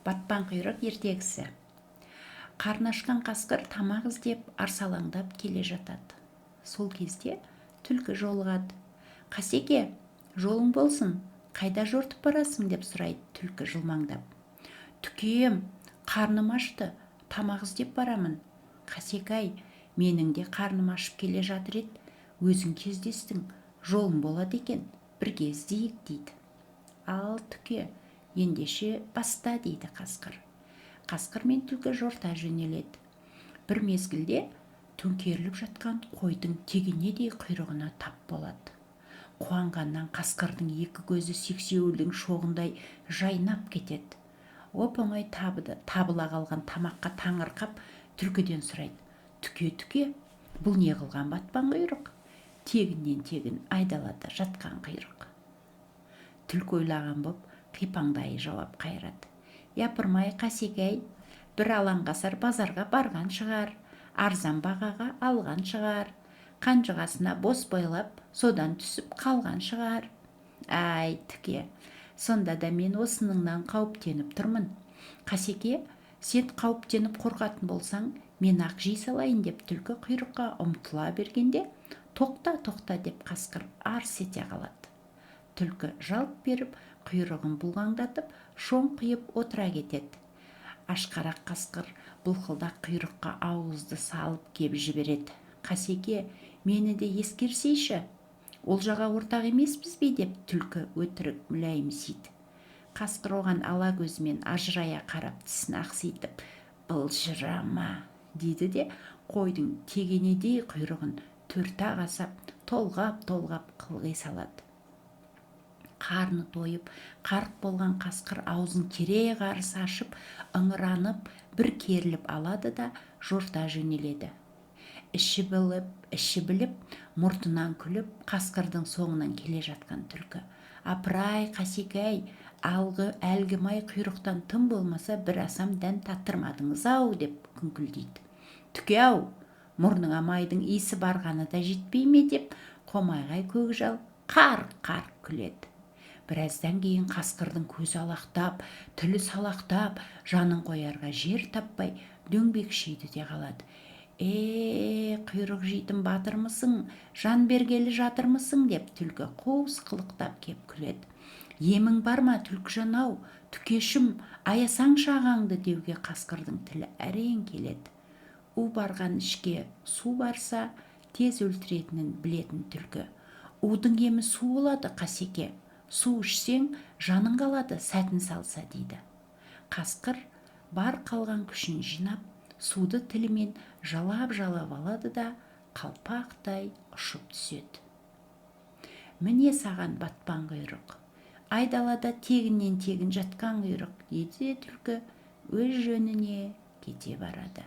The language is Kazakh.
Батпан құйрық ертегісі. Қарны ашқан қасқыр тамақ іздеп арсалаңдап келе жатады. Сол кезде түлкі жолығады. «Қасеке, жолың болсын, қайда жортып барасың?» деп сұрайды түлкі жылмаңдап. «Түкем, қарным ашты, тамақ іздеп барамын». «Қасек-ай, менің де қарным ашып келе жатыр еді, өзің кездестің, жолың болады екен, бірге іздейік» дейді. «Ал түке, ендеше баста» дейді қасқыр. Қасқыр мен түлкі жорта жөнеледі. Бір мезгілде төңкеріліп жатқан қойдың тегенедей құйрығына тап болады. Қуанғаннан қасқырдың екі көзі сексеуілдің шоғындай жайнап кетеді. Оп-оңай табыла қалған тамаққа таңырқап түлкіден сұрайды: «Түке, бұл не қылған батпан құйрық? Тегіннен тегін айдалада жатқан құйрық». Түлкі ойлаған боп қипаңдай жауап қайырады: «Япырмай, Қасек-ай, бір алаңғасар базарға барған шығар, арзан бағаға алған шығар, қанжығасына бос байлап, содан түсіп қалған шығар». «Ай, түке, сонда да мен осыныңнан қауіптеніп тұрмын. Қасеке, сен қауіптеніп қорқатын болсаң, мен ақ жей салайын» деп түлкі құйрыққа ұмтыла бергенде, тоқта деп қасқыр арс ете қалады. Түлкі жалт беріп, құйрығын бұлғаңдатып, шоңқиып отыра кетеді. Ашқарақ қасқыр бұлқылдақ құйрыққа ауызды салып кеп жібереді. «Қасеке, мені де ескерсейші, олжаға ортақ емеспіз бе?» деп түлкі өтірік мүләйімсейді. Қасқыр оған ала көзімен ажырая қарап, тісін ақситып, «Былжырама» дейді де қойдың тегенедей құйрығын төрт-ақ асап, толғап қылғи салады. Қарны тойып, қарық болған қасқыр аузын кере қарыс ашып, ыңыранып, бір керіліп алады да жорта жөнеледі. Іші біліп, мұртынан күліп, қасқырдың соңынан келе жатқан түлкі: «Апырай, Қасек-ай, әлгі май құйрықтан тым болмаса бір асам дәм таттырмадыңыз-ау» деп күңкілдейді. «Түке-ау, мұрныңа майдың иісі барғаны да жетпей ме?» деп қомайғай көкжал қарқ күледі. Біраздан кейін қасқырдың көзі алақтап, тілі салақтап, жанын қоярға жер таппай дөңбекшиді де қалады. Құйрық жейтін батырмысың, жан бергелі жатырмысың?» деп түлкі қуыс қылықтап кеп күледі. «Емің бар ма, түлкіжан-ау, түкешім, аясаңшы ағаңды» деуге қасқырдың тілі әрең келеді. У барған ішке су барса, тез өлтіретінін білетін түлкі: «Удың емі су болады, Қасеке, су ішсең, жаның қалады, сәтін салса» дейді. Қасқыр бар қалған күшін жинап, суды тілімен жалап алады да қалпақтай ұшып түседі. «Міне саған батпан құйрық, айдалада тегіннен тегін жатқан құйрық» дейді түлкі өз жөніне кете барады.